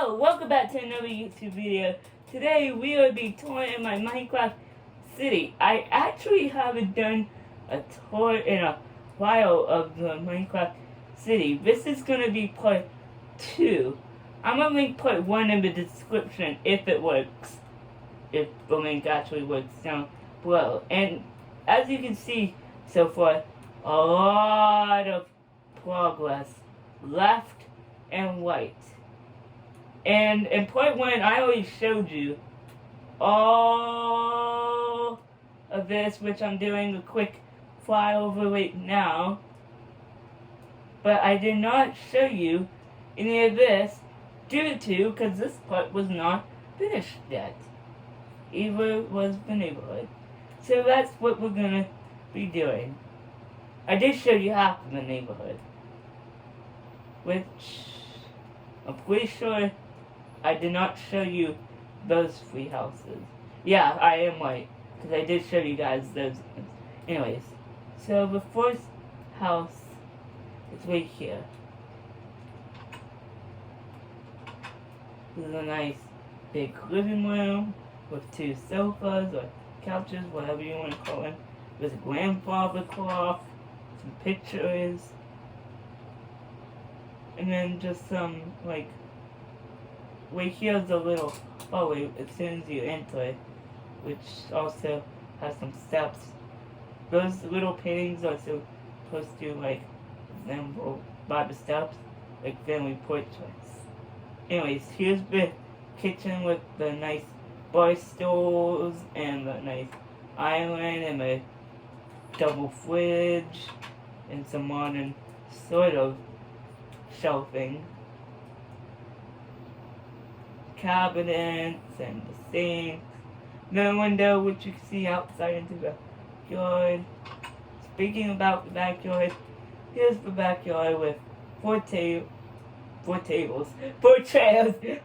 Hello, welcome back to another YouTube video. Today we will be touring in my Minecraft city. I actually haven't done a tour in a while of the Minecraft city. This is going to be part 2. I'm going to link part 1 in the description if it works. If the link actually works down below. And as you can see so far, a lot of progress left and right. And in part 1, I already showed you all of this, which I'm doing a quick flyover right now. But I did not show you any of this due to, because this part was not finished yet. Either was the neighborhood. So that's what we're going to be doing. I did show you half of the neighborhood, which I'm pretty sure I did not show you those 3 houses. Yeah, I am right, because I did show you guys those. Anyways, so the first house is right here. This is a nice big living room with 2 sofas or couches, whatever you want to call it. There's a grandfather clock, some pictures, and then just some, like, right here's a little hallway as soon as you enter it, which also has some steps. Those little paintings are supposed to, like, resemble by the steps, like family portraits. Anyways, here's the kitchen with the nice bar stools and the nice island and the double fridge and some modern sort of shelving. Cabinets and the sink. The window which you can see outside into the yard. Speaking about the backyard, here's the backyard with 4 chairs.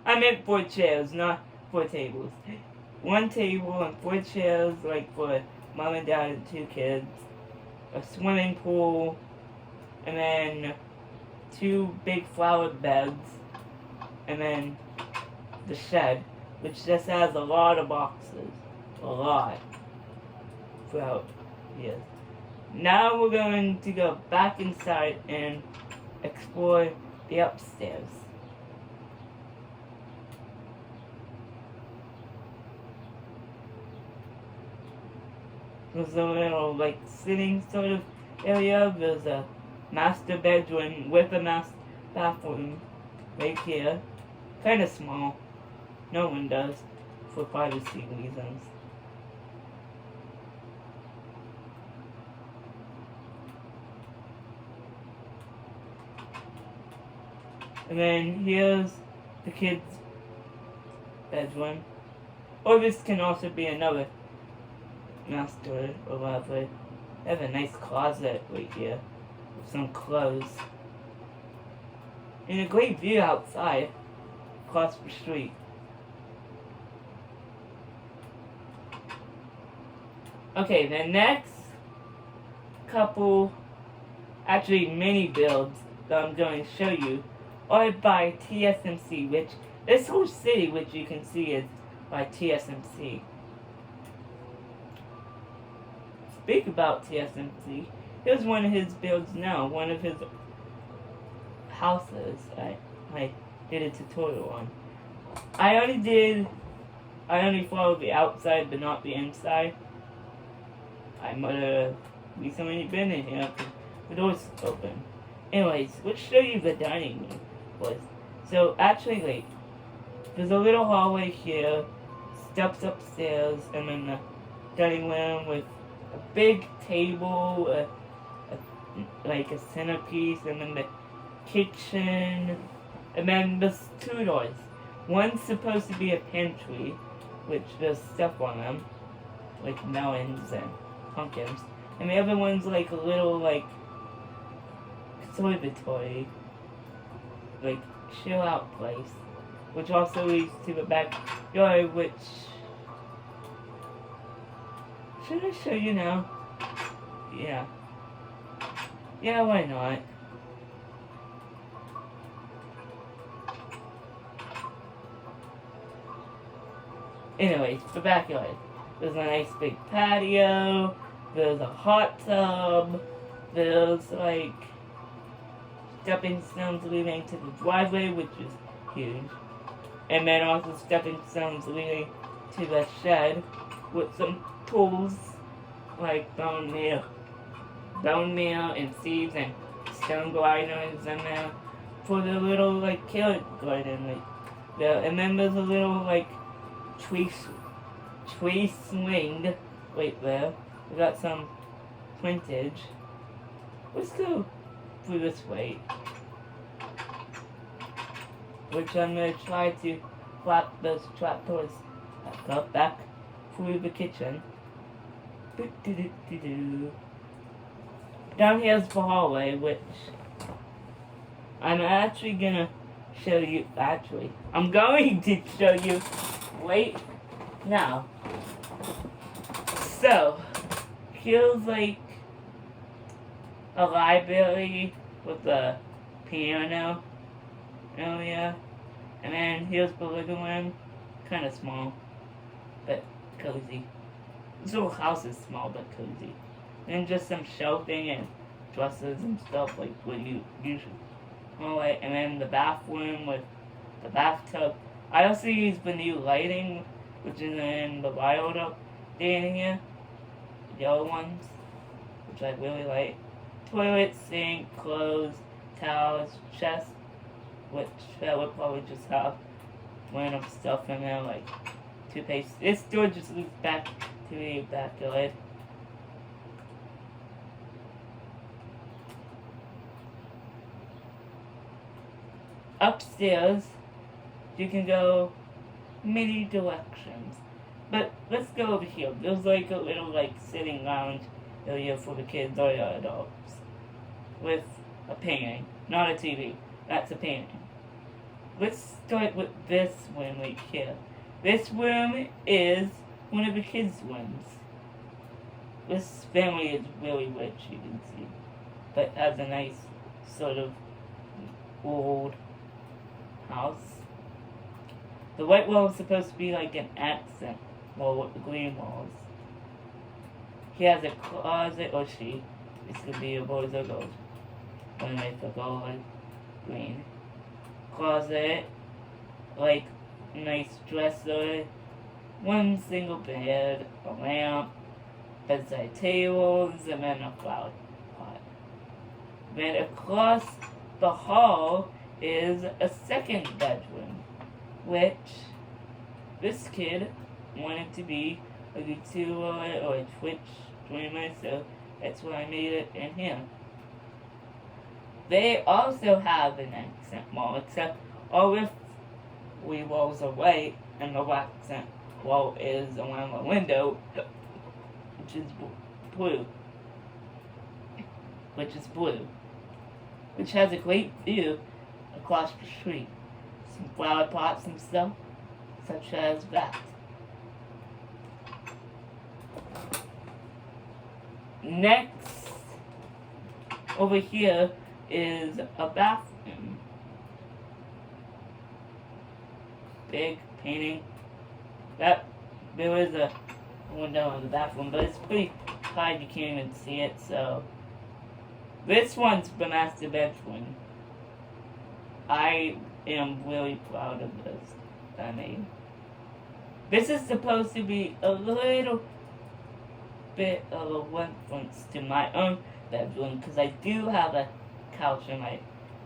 I meant 4 chairs, not 4 tables. 1 table and 4 chairs, like for mom and dad and 2 kids. A swimming pool, and then 2 big flower beds, and then the shed, which just has a lot of boxes. A lot. Throughout here. Now we're going to go back inside and explore the upstairs. There's a little, like, sitting sort of area. There's a master bedroom with a master bathroom right here. Kind of small. No windows for privacy reasons. And then here's the kids' bedroom. Or this can also be another master or whatever. They have a nice closet right here with some clothes. And a great view outside across the street. Okay, the next couple, actually mini builds that I'm going to show you are by TSMC, which this whole city, which you can see, is by TSMC. Speak about TSMC. Here's one of his builds now, one of his houses I did a tutorial on. I only followed the outside but not the inside. I might have recently been in here because the door's open. Anyways, let's show you the dining room first. So actually, wait. There's a little hallway here, steps upstairs, and then the dining room with a big table, like a centerpiece, and then the kitchen, and then there's 2 doors. One's supposed to be a pantry, which there's stuff on them, like melons and pumpkins, and the other one's like a little, like, conservatory, like, chill out place, which also leads to the backyard, which, should I show you now? Yeah, why not? Anyways, the backyard. There's a nice big patio. There's a hot tub. There's like stepping stones leading to the driveway, which is huge. And then also stepping stones leading to the shed with some tools like bone meal and seeds and stone gliders in there for the little like carrot garden. And then there's a little like tree swing right there. We got some pointage. Let's go through this way. Which I'm gonna try to flap those trapdoors back through the kitchen. Down here's the hallway, which I'm actually gonna show you. I'm going to show you right now. So, here's like a library with a piano area, and then here's the living room, kind of small, but cozy. This little house is small but cozy. And just some shelving and dressers and stuff like what you usually. Alright, and then the bathroom with the bathtub. I also use the new lighting, which is in the wild up in here. The yellow ones, which I really like. Toilet, sink, clothes, towels, chest, which I would probably just have random stuff in there like toothpaste. This door just leads back to the backyard. Upstairs, you can go many directions. But let's go over here. There's like a little like sitting lounge area for the kids or the adults. With a painting. Not a TV. That's a painting. Let's start with this room right here. This room is one of the kids' rooms. This family is really rich, you can see. But has a nice sort of old house. The white wall is supposed to be like an accent wall with the green walls. He has a closet, or she. This could be a boys or girls. When I forgot like green. Closet, like nice dresser, one single bed, a lamp, bedside tables, and then a flower pot. Then across the hall is a second bedroom, which this kid wanted to be a YouTuber or a Twitch streamer, so that's why I made it in here. They also have an accent wall, except all the three walls are white, and the accent wall is around the window, which is blue. Which has a great view across the street. Some flower pots and stuff, such as that. Next, over here is a bathroom. Big painting. There is a window in the bathroom, but it's pretty high, you can't even see it, so. This one's the master bedroom. I am really proud of this. I mean, this is supposed to be a little bit of a reference to my own bedroom, because I do have a couch in my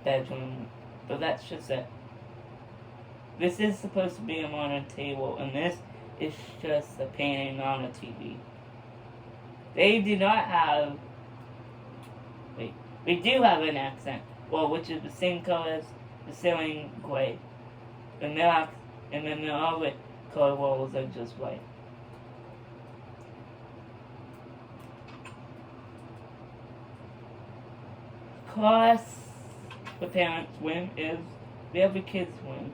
bedroom, but that's just it. This is supposed to be a modern table, and this is just a painting on a TV. They do not have. Wait, we do have an accent wall, which is the same color as the ceiling gray, and then the other color walls are just white. Plus, the parents' win is the other kids' win.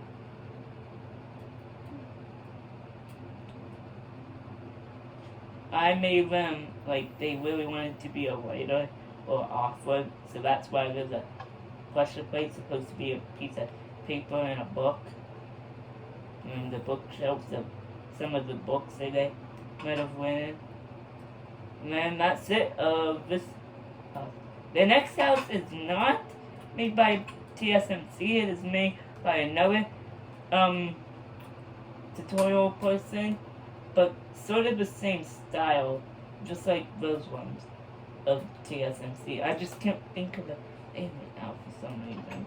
I made them like they really wanted to be a writer or author, so that's why there's a pressure plate supposed to be a piece of paper and a book. And the bookshelves are some of the books that they might have won. And then that's it. The next house is not made by TSMC. It is made by another tutorial person, but sort of the same style, just like those ones of TSMC. I just can't think of the name right now for some reason.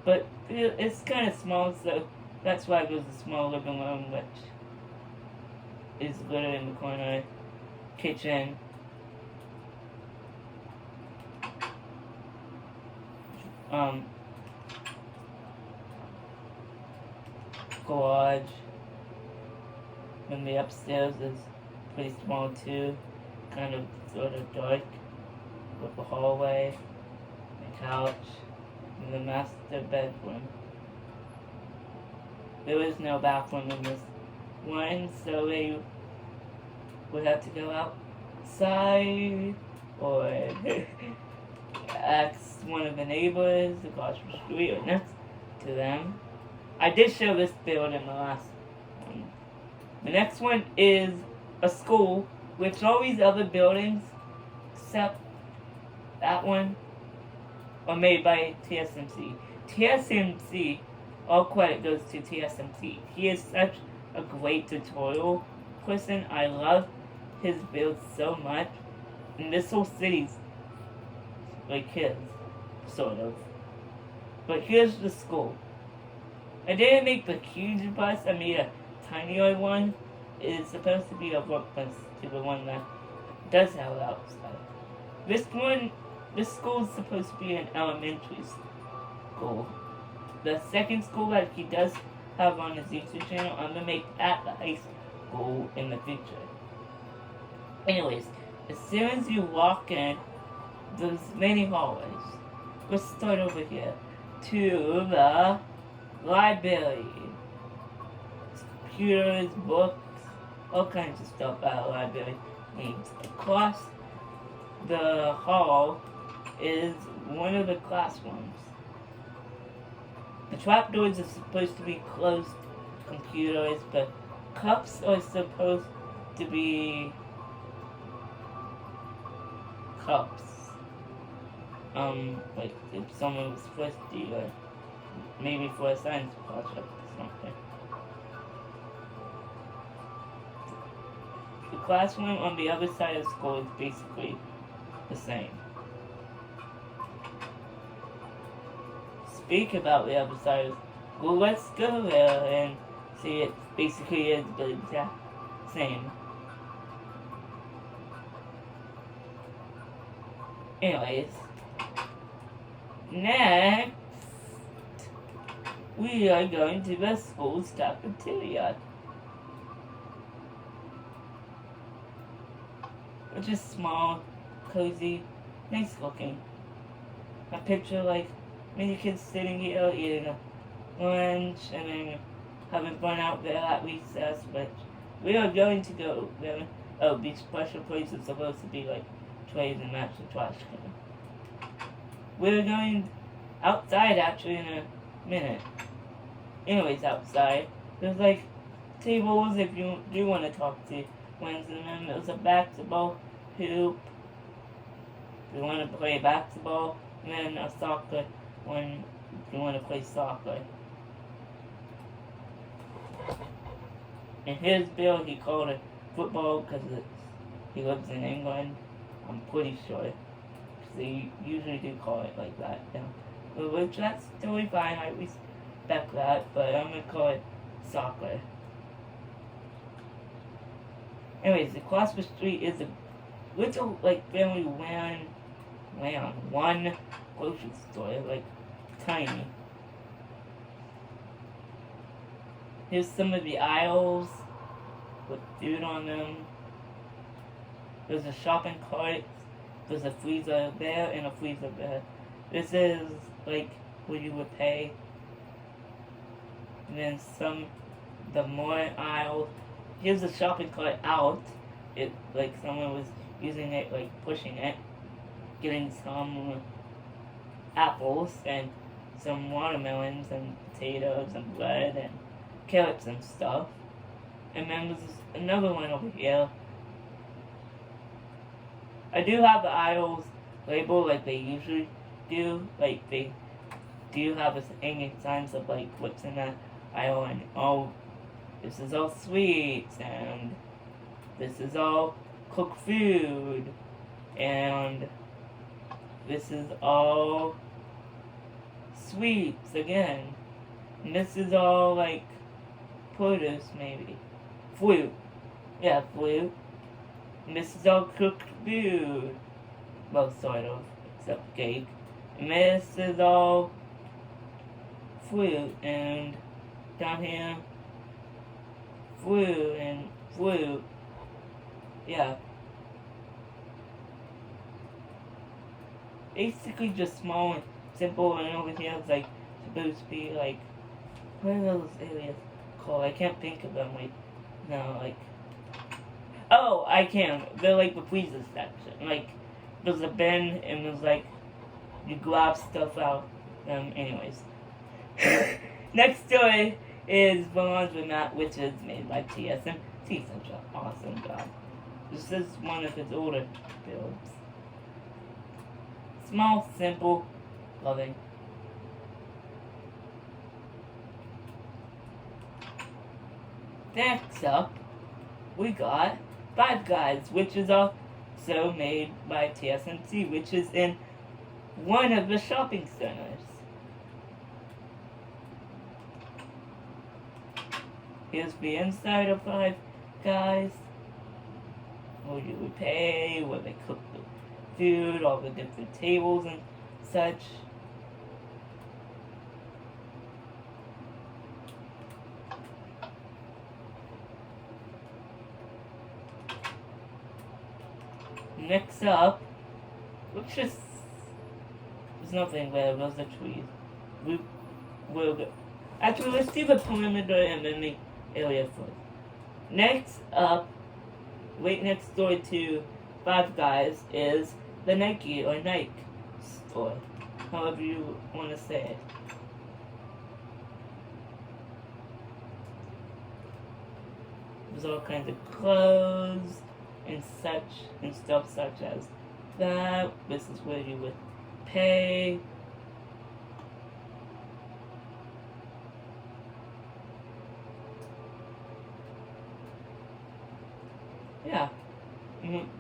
But it's kind of small, so that's why there's a small living room, which is literally in the corner. Kitchen. Garage. And the upstairs is pretty small too. Kind of sort of dark. With a hallway. A couch. And the master bedroom. There is no bathroom in this one, so they would have to go outside or ask one of the neighbors across the street or next to them. I did show this build in the last one. The next one is a school, which all these other buildings, except that one, are made by TSMC. TSMC, all credit goes to TSMC. He is such a great tutorial person. I love his build so much. And this whole city's like his, sort of. But here's the school. I didn't make the huge bus, I made a tinier one. It is supposed to be a reference to the one that does have outside. This school is supposed to be an elementary school. The second school that he does have on his YouTube channel, I'm gonna make that the high school in the future. Anyways, as soon as you walk in, there's many hallways. Let's start over here to the library. Computers, books, all kinds of stuff at a library needs. Across the hall is one of the classrooms. The trapdoors are supposed to be closed computers, but cups are supposed to be cups. Like if someone was thirsty or maybe for a science project or something. The classroom on the other side of the school is basically the same. Speak about the other side of the school, let's go there and see it basically is the exact same. Anyways, next we are going to the school's cafeteria, which is small, cozy, nice looking. I picture like many kids sitting here eating lunch and then having fun out there at recess, but we are going to go there. Oh, these special places are supposed to be like trays and match the trash can. We're going outside actually in a minute. Anyways, outside, there's like tables if you do want to talk to friends, and then there's a basketball hoop if you want to play basketball, and then a soccer one if you want to play soccer. In his build, he called it football because he lives in England. I'm pretty sure. They usually do call it like that. Which that's totally fine. I respect that, but I'm gonna call it soccer. Anyways, across the street is a little like family one grocery store, like tiny. Here's some of the aisles with food on them. There's a shopping cart. There's a freezer there and a freezer there. This is like where you would pay. And then the more aisles. Here's the shopping cart out. It like someone was using it, like pushing it, getting some apples, and some watermelons and potatoes and bread and carrots and stuff. And then there's another one over here. I do have the aisles labeled like they usually do. Like they do have a hanging signs of like what's in that aisle and oh, this is all sweets and this is all cooked food and this is all sweets again. And this is all like produce maybe. Fruit. Yeah, fruit. And this is all cooked food. Well, sort of. Except cake. And this is all fruit. And down here, fruit and fruit. Yeah. Basically just small and simple, and over here it's like supposed to be like, what are those areas called? I can't think of them right now, like, oh, I can. They're like the freezer section. Like, there's a bin and there's like, you grab stuff out. Anyways. Next story is Belongs with Matt, which is made by TSMC. Such an awesome job. This is one of his older builds. Small, simple, loving. Next up, we got Five Guys, which is also made by TSMC, which is in one of the shopping centers. Here's the inside of Five Guys. What you would pay, where they cook the food, all the different tables and such. Next up, which is there's nothing there, those are trees. We will go. Actually, let's see the perimeter and then the area first. Next up, right next door to Five Guys is the Nike or Nike store, however you want to say it. There's all kinds of clothes and such and stuff such as that. This is where you would pay. Yeah.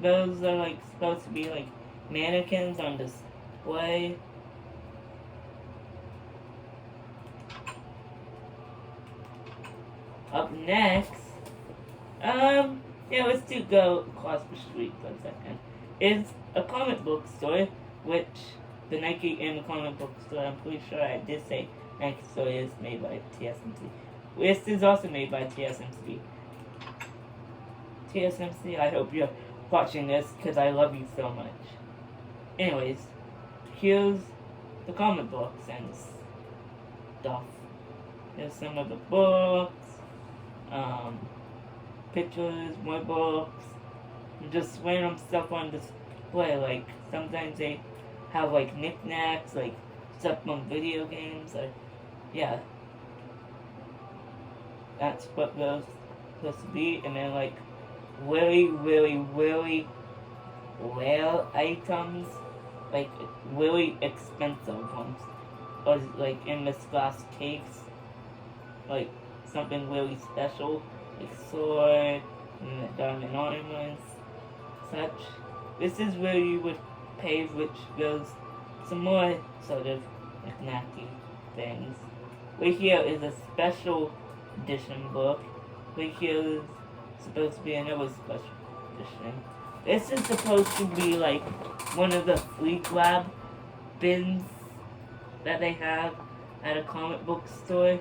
Those are like supposed to be like mannequins on display. Up next, yeah, let's go across the street for a second. Is a comic book store, which the Nike and the comic book store, I'm pretty sure I did say Nike store is made by TSMC. This is also made by TSMC. TSMC, I hope you're watching this because I love you so much. Anyways, here's the comic books and stuff. Here's some of the books, pictures, more books, and just random stuff on display. Like sometimes they have like knickknacks, like stuff from video games, or yeah. That's what those supposed to be, and then like really rare items, like really expensive ones, or like in this glass case, like something really special, like sword and diamond ornaments, such. This is where you would pay, which goes some more sort of knick-knacky things. Right here is a special edition book. Right here is supposed to be another special edition. This is supposed to be like one of the free grab bins that they have at a comic book store,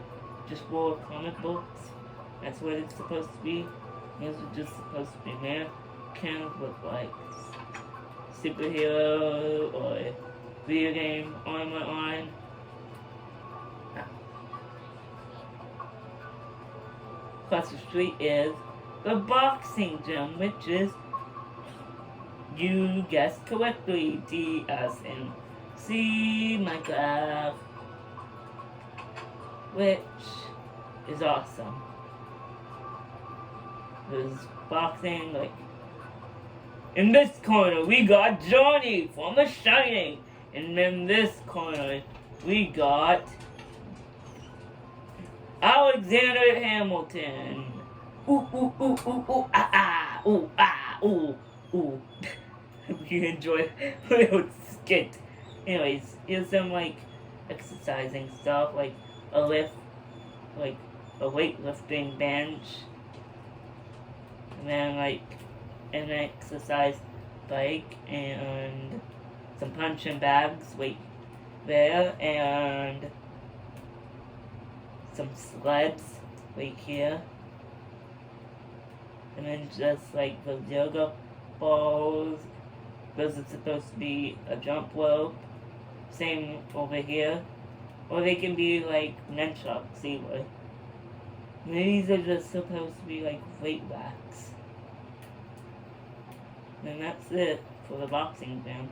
just for comic books. That's what it's supposed to be. Those are just supposed to be mannequins with like superhero or video game armor on. Across the street is the boxing gym, which is, you guessed correctly, TSMC Minecraft. which is awesome. There's boxing, like, in this corner, we got Johnny from The Shining. And in this corner, we got Alexander Hamilton. Ooh, ooh, ooh, ooh, ooh, ah, ah, ooh, ah, ooh, ooh. You enjoy a little skit. Anyways, here's some, like, exercising stuff, like a lift, like a weightlifting bench. And then, like, an exercise bike and some punching bags, wait, there, and some sleds, wait here, and then just like those yoga balls, those are supposed to be a jump rope, same over here, or they can be like nunchucks either. These are just supposed to be like weight racks. And that's it for the boxing gym.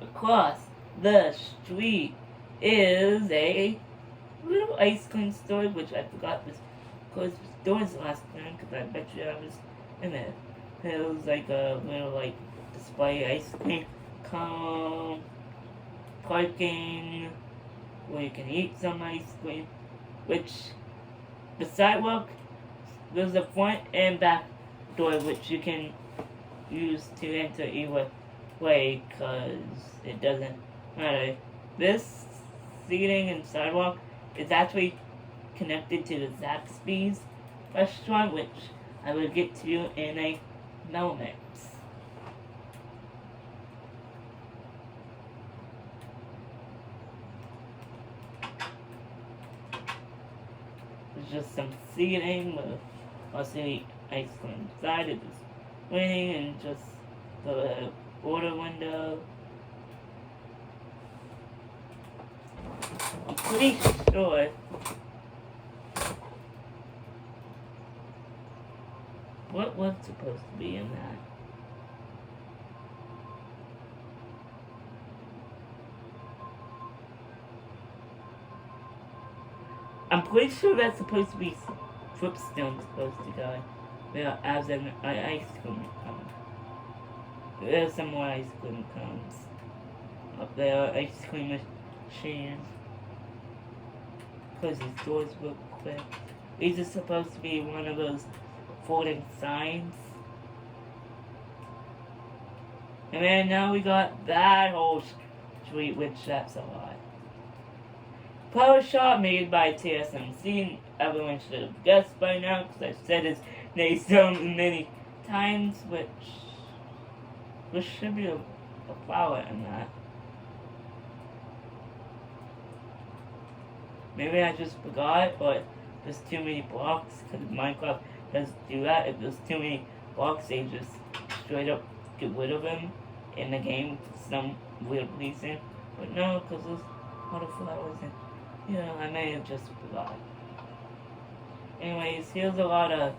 Across the street is a little ice cream store, which I forgot was closed its doors last time because I bet you I was in it. It was like a little like display ice cream cone, parking where you can eat some ice cream, which the sidewalk, there's a front and back door which you can use to enter either way because it doesn't matter. This seating and sidewalk is actually connected to the Zaxby's restaurant, which I will get to in a moment. There's just some seating with also ice cream inside it, just waiting, and just the order window. I'm pretty sure what was supposed to be in that. I'm pretty sure that's supposed to be footstones supposed to go. Well, as an ice cream cone. There's some more ice cream cones. Up there, ice cream machines. Because these doors real quick. These are supposed to be one of those folding signs. And then now we got that whole street, which that's a lot. Power Shop made by TSMC. Everyone should have guessed by now because I've said his name so many times, which there should be a flower in that. Maybe I just forgot, but there's too many blocks because Minecraft doesn't do that. If there's too many blocks, they just straight up get rid of them in the game for some weird reason. But no, because there's a lot of flowers and yeah, I may have just forgot. Anyways, here's a lot of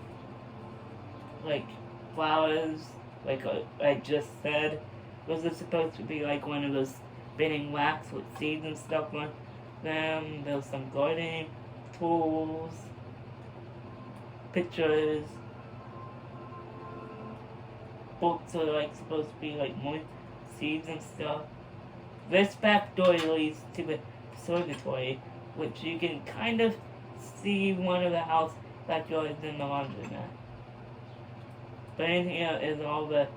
like flowers, like I just said. Those are supposed to be like one of those spinning wax with seeds and stuff on them. There's some gardening tools, pictures. Books are like supposed to be like more seeds and stuff. This back door leads to the observatory, which you can kind of see one of the house backyards in the laundromat. But in here is all the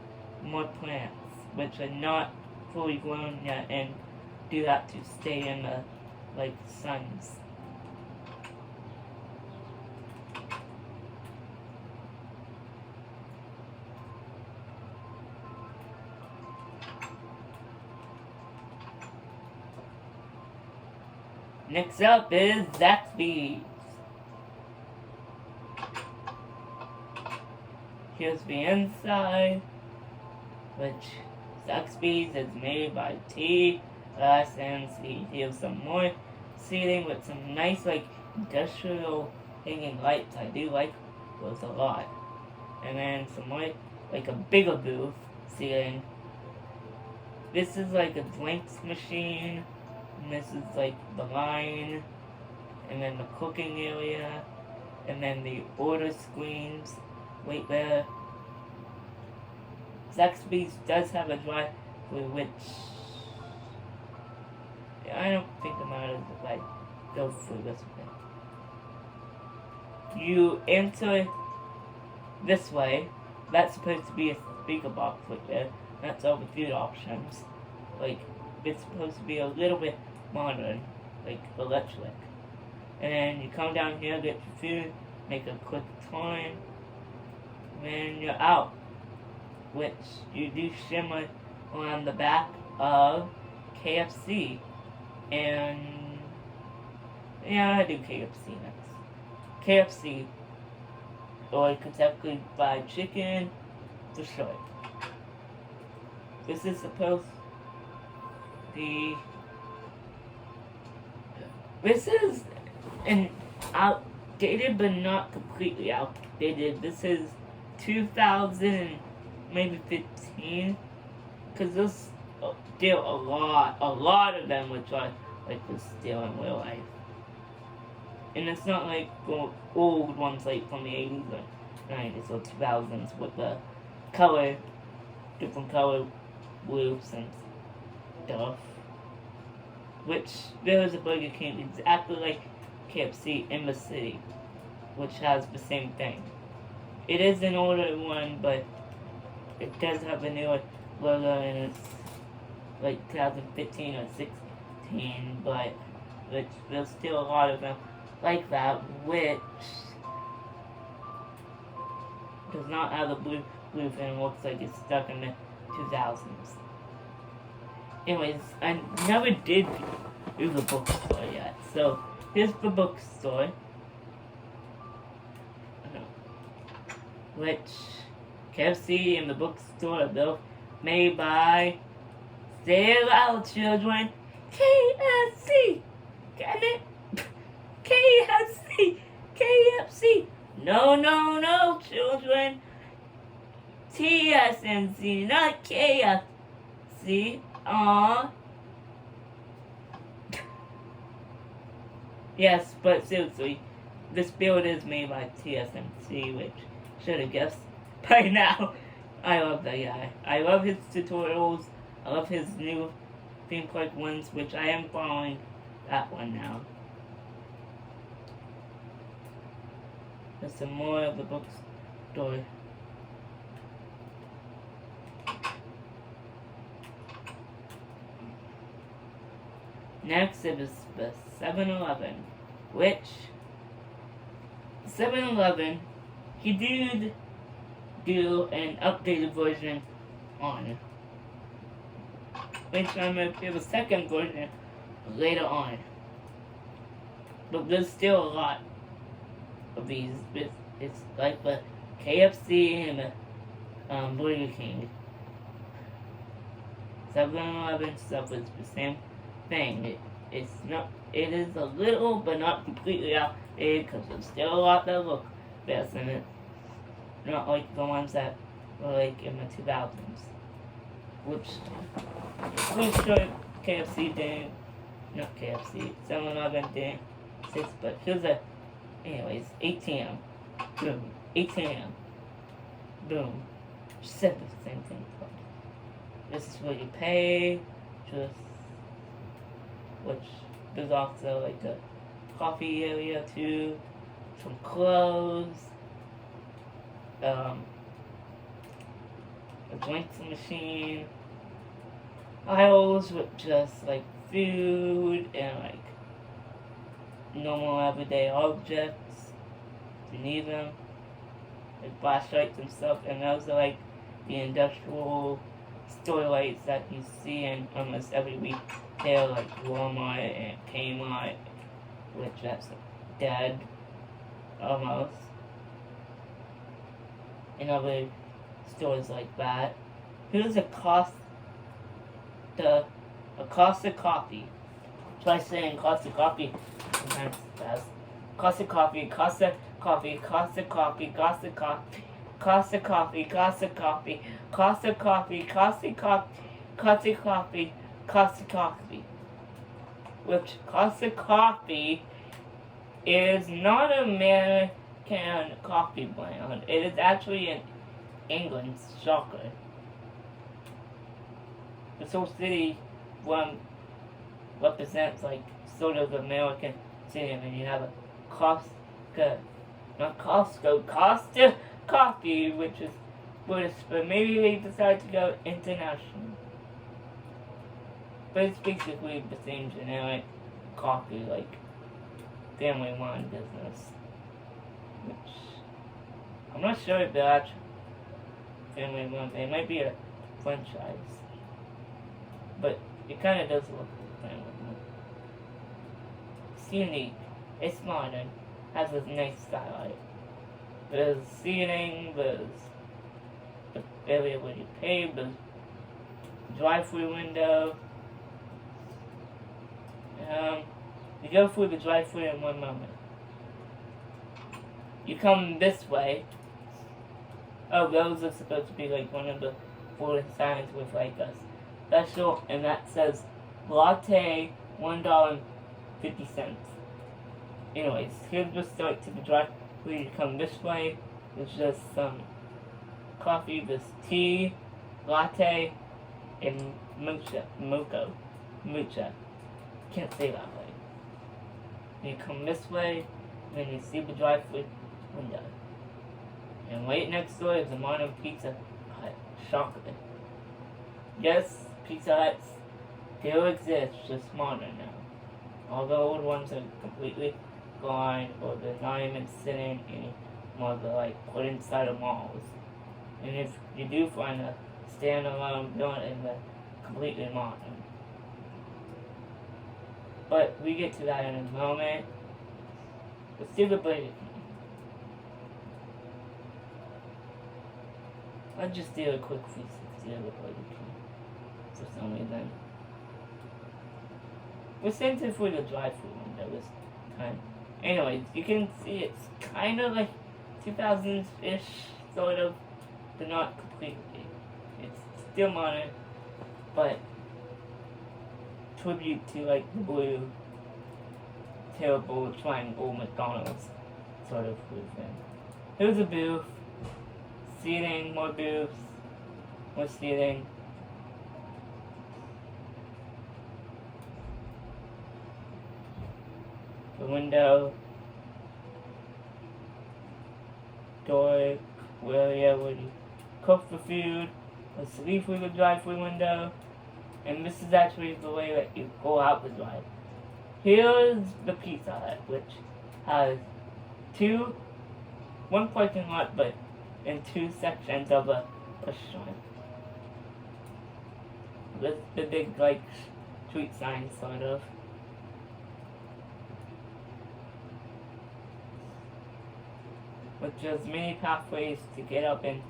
more plants, which are not fully grown yet and do have to stay in the like suns. Next up is Zaxby's. Here's the inside, which Zaxby's is made by TSMC. Here's some more seating with some nice like industrial hanging lights. I do like those a lot. And then some more like a bigger booth seating This is like a drinks machine, and this is like the line, and then the cooking area, and then the order screens right there. Zaxby's does have a drive-through, which I don't think it matters if I go through this way. You enter this way. That's supposed to be a speaker box right there. That's all the food options. Like, it's supposed to be a little bit modern, like electric. And then you come down here, get your food, make a quick turn, and then you're out. Which you do shimmer on the back of KFC. And yeah, I do KFC next. KFC, or Kentucky Fried Chicken, for short. This is supposed to be. This is an outdated, but not completely outdated. This is 2000, maybe 15, because there's still a lot of them which are like this still in real life. And it's not like old ones like from the 80s or 90s or 2000s with the color, different color roofs and stuff. Which there is a Burger King exactly like KFC in the city, which has the same thing. It is an older one, but it does have a newer logo, and it's like 2015 or 16, but there's still a lot of them like that, which does not have a blue roof and looks like it's stuck in the 2000s. Anyways, I never did do the bookstore yet, so here's the bookstore, which KFC and the bookstore are both made by, say it loud, children, KFC! Get it? KFC! KFC! No, children. TSMC, not KFC. Aww. Yes, but seriously, this build is made by TSMC, which should have guessed by now. I love that guy. I love his tutorials. I love his new theme park ones, which I am following that one now. There's some more of the bookstore. Next is the 7-Eleven, which 7-Eleven, he did do an updated version on, which I'm going to do the second version later on. But there's still a lot of these. It's like the KFC and the Burger King. 7-Eleven stuff is the same thing. It is a little, but not completely outdated, because there's still a lot that look best in it. Not like the ones that were like in the 2000s. Which, I'm sure KFC didn't, not KFC, 7-Eleven didn't exist, but here's a, anyways, ATM. Boom. ATM. Boom. Said the same thing. This is where you pay, just, which there's also like a coffee area too, some clothes, a drinks machine, aisles with just like food and like normal everyday objects if you need them, like flashlights and stuff, and those are like the industrial store lights that you see in almost every retail, like Walmart and Kmart, which that's dead almost, and other stores like that. Here's a Costa Coffee. Try saying Costa Coffee sometimes fast. Costa Coffee, Costa Coffee, Costa Coffee, Costa Coffee, Costa Coffee, Costa Coffee, Costa Coffee, Costa Coffee, Costa Coffee, Costa Coffee. Which Costa Coffee is not an American coffee brand. It is actually in England. Shocker. This whole city represents like sort of American city, and you have a Costa, not Costco, Costa Coffee, which is British, but maybe they decided to go international. But it's basically the same generic coffee, like family-run business. Which I'm not sure if they're actually family-run. They might be a franchise, but it kind of does look like family-run. It's unique. It's modern. Has a nice skylight. There's seating. There's the area where you pay. There's drive-through window. You go through the drive-thru in one moment. You come this way. Oh, those are supposed to be like one of the 4 signs with like a special, and that says latte $1.50. Anyways, here's the start to the drive-thru. You come this way. There's just some coffee, there's tea, latte, and mocha. Can't say that way. You come this way, and then you see the drive-thru window. And right next door is a modern Pizza Hut. Shocking. Yes, Pizza Huts still exist, just modern now. All the old ones are completely gone, or they're not even sitting anymore. They're like put inside of malls. And if you do find a standalone building, they're completely modern. But we get to that in a moment. Let's do the Burger King. I'll just do a quick 360 of the Burger King for some reason. We're sent it for the drive-thru window this time. Anyways, you can see it's kind of like 2000s-ish, sort of, but not completely. It's still modern, but tribute to like the blue, terrible triangle McDonald's sort of movement. Here's a booth, seating, more booths, more seating. The window, door, area where you cook the food, let's leave through the drive-thru window. And this is actually the way that you go out the drive. Here's the Pizza Hut, which has one parking lot, but in 2 sections of a restaurant. With the big, like, street sign, sort of. With just many pathways to get up and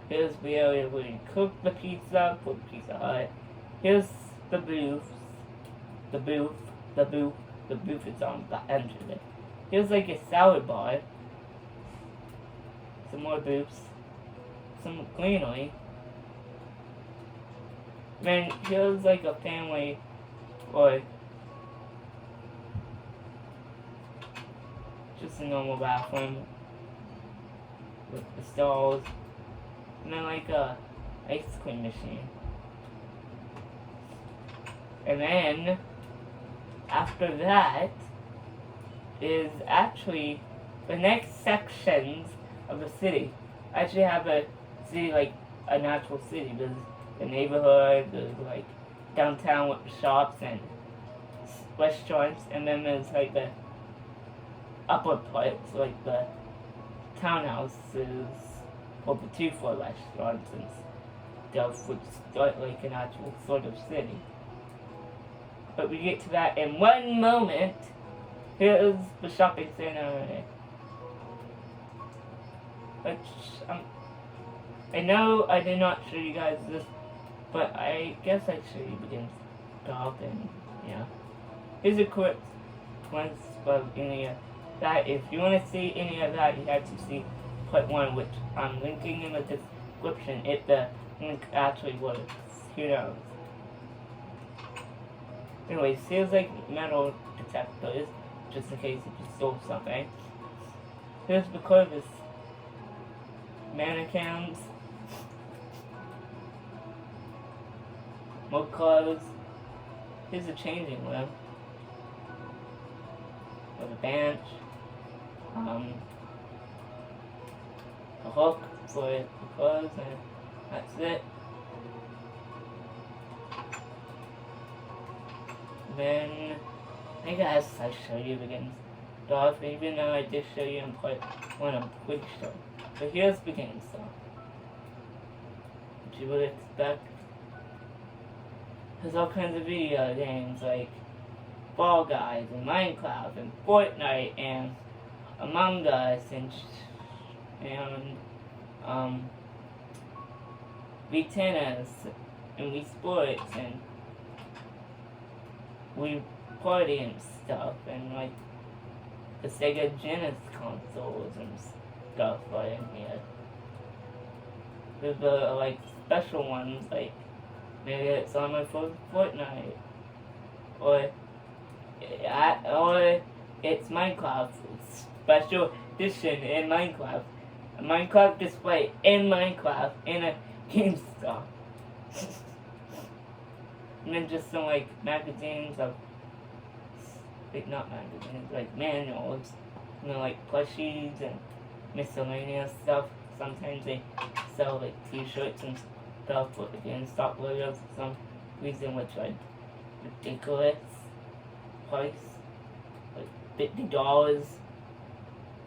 here's the area where you cook the pizza for Pizza Hut. Here's the booths. The booth is on the end of it. Here's like a salad bar. Some more booths. Some greenery. Then here's like a family or just a normal bathroom with the stalls. And then like a ice cream machine. And then after that is actually the next sections of the city. I actually have a city like a natural city. There's the neighborhood, there's like downtown with the shops and restaurants, and then there's like the upper parts, like the townhouses, or the 2-floor restaurants and stuff, would start like an actual sort of city. But we get to that in one moment. Here's the shopping center. Which, I know I did not show you guys this, but I guess I should show you begin stop and yeah. here's a quick once of any of that. If you want to see any of that, you have to see part 1, which I'm linking in the description if the link actually works. Who knows? Anyways, here's like metal detectors, just in case if you stole something. Here's the clothes. Mannequins. More clothes. Here's a changing room. With a bench. A hook for the clothes, and that's it. Then, I guess I show you begins stuff, even though I did show you in part 1, I'm pretty sure. So here's beginning stuff. What you would expect. There's all kinds of video games like Fall Guys and Minecraft and Fortnite and Among Us and Wii Tennis and Wii Sports and Wii Party and stuff, and like the Sega Genesis consoles and stuff right in here. There's the like special ones, like maybe it's on my Fortnite, or it's Minecraft special edition in Minecraft. A Minecraft display in Minecraft in a GameStop. And then just some like magazines of, like not magazines, like manuals. And then like plushies and miscellaneous stuff. Sometimes they sell like t-shirts and stuff with the GameStop logos for some reason, which like ridiculous price. Like $50.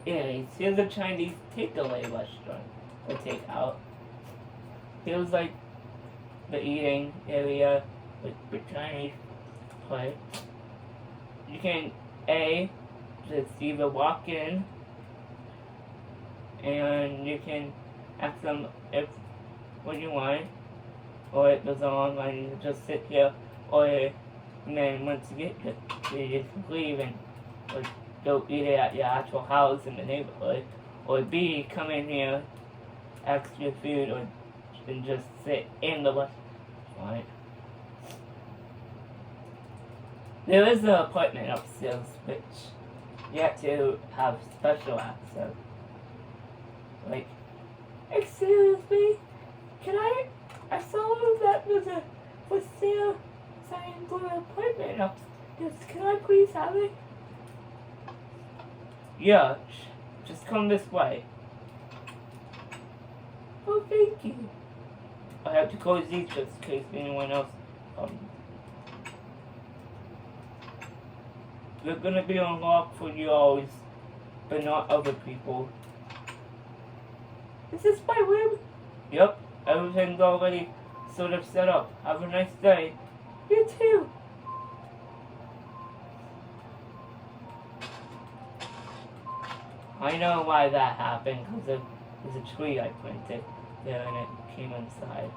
Anyways, here's a Chinese takeaway restaurant or takeout. Here's like the eating area with the Chinese place. You can just either walk in and you can ask them if what you want, or it goes on and you just sit here, or and then once you get there, you just leave and like, go eat it at your actual house in the neighborhood, or B, come in here, ask your food, or and just sit in the restaurant. There is an apartment upstairs, which you have to have special access. Like, excuse me, I saw that there's a for sale sign for an apartment upstairs. Can I please have it? Yeah, just come this way. Oh, thank you. I have to close these just in case anyone else comes. They're gonna be unlocked for you always, but not other people. Is this my room? Yep, everything's already sort of set up. Have a nice day. You too. I know why that happened, because there's a tree I planted there and it came inside.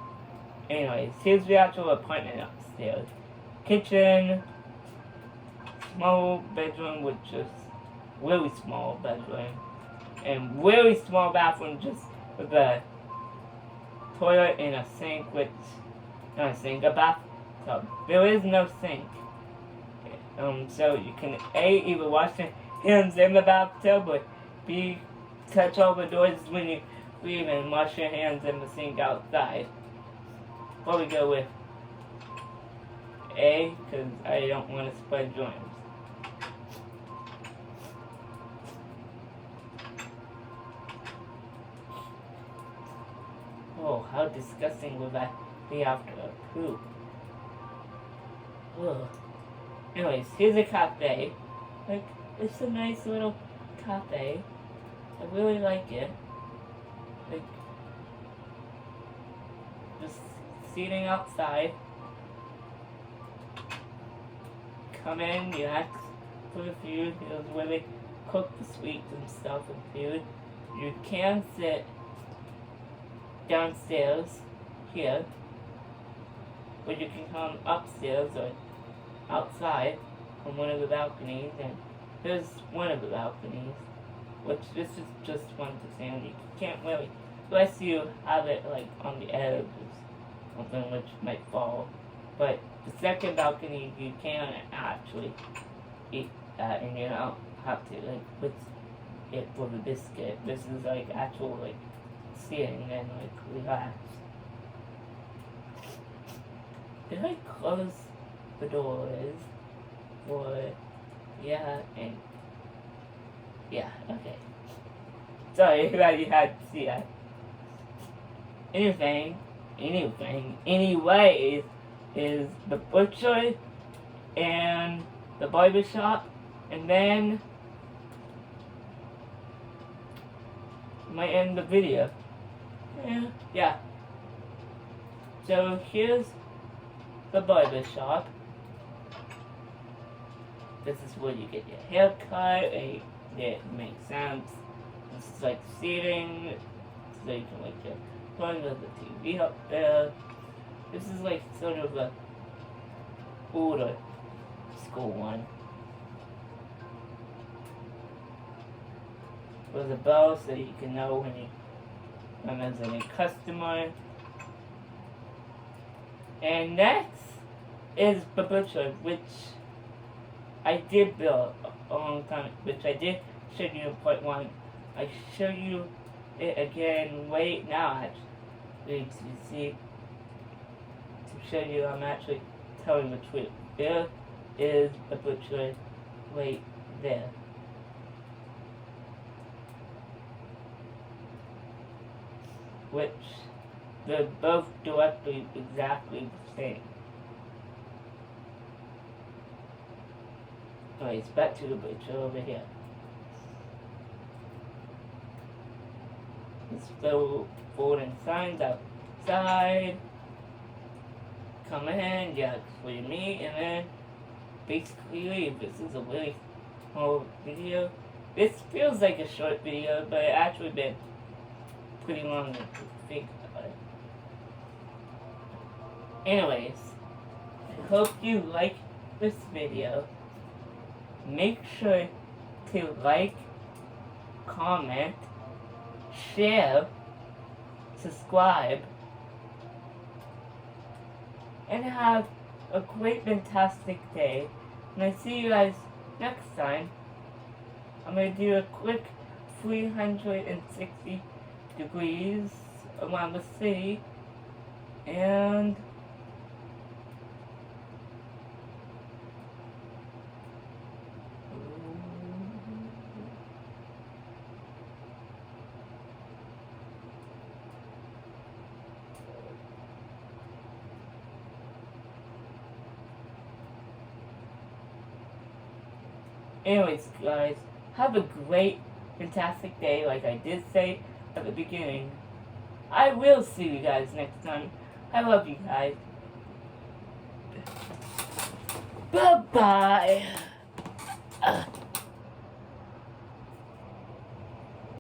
Anyways, here's the actual apartment upstairs. Kitchen, small bedroom with just really small bedroom, and really small bathroom just with a toilet and a sink with, not a sink, a bathtub. There is no sink. So you can A, either wash your hands in the bathtub, or B, touch all the doors when you leave and wash your hands in the sink outside. Probably go with A, because I don't want to spread germs. Oh, how disgusting would that be after a poop? Ugh. Anyways, here's a cafe. Like, it's a nice little cafe. I really like it. Like, just seating outside. Come in, you ask for the food. Here's where they cook the sweets and stuff and food. You can sit downstairs here, but you can come upstairs or outside on one of the balconies, and here's one of the balconies, which this is just one percent. You can't really, unless you have it like on the edge or something which might fall. But the second balcony you can actually eat that, and you don't have to like with it for the biscuit. This is like actual like sitting and like relax. Did I close the doors? Or yeah, and yeah, okay. Sorry that you had to see that. Anyways, is the butcher and the barber shop, and then might end the video. Yeah. So here's the barber shop. This is where you get your haircut, it makes sense. This is like seating, so you can like put the TV up there. This is like sort of a older school one. With a bell so you can know when there's a new customer. And next is the butcher, which I did build a long time, which I did show you in part 1. I show you it again right now actually to show you I'm actually telling the truth. There is the butcher right there. Which they're both directly exactly the same. Anyways, back to the butcher over here. There's still folding signs outside. Come in, yeah, for your meat, and then basically leave. This is a really small video. This feels like a short video, but it actually been pretty long to think about it. Anyways, I hope you like this video. Make sure to like, comment, share, subscribe, and have a great, fantastic day. And I see you guys next time. I'm going to do a quick 360 degrees around the city, and anyways, guys, have a great, fantastic day, like I did say at the beginning. I will see you guys next time. I love you guys. Bye-bye.